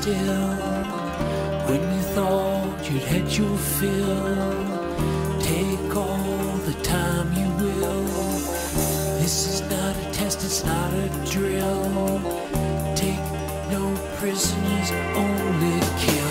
still. When you thought you'd had your fill, take all the time you will. This is not a test, it's not a drill. Take no prisoners, only kill.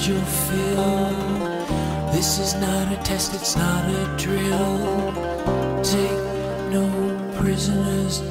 Your fill. This is not a test, it's not a drill. Take no prisoners.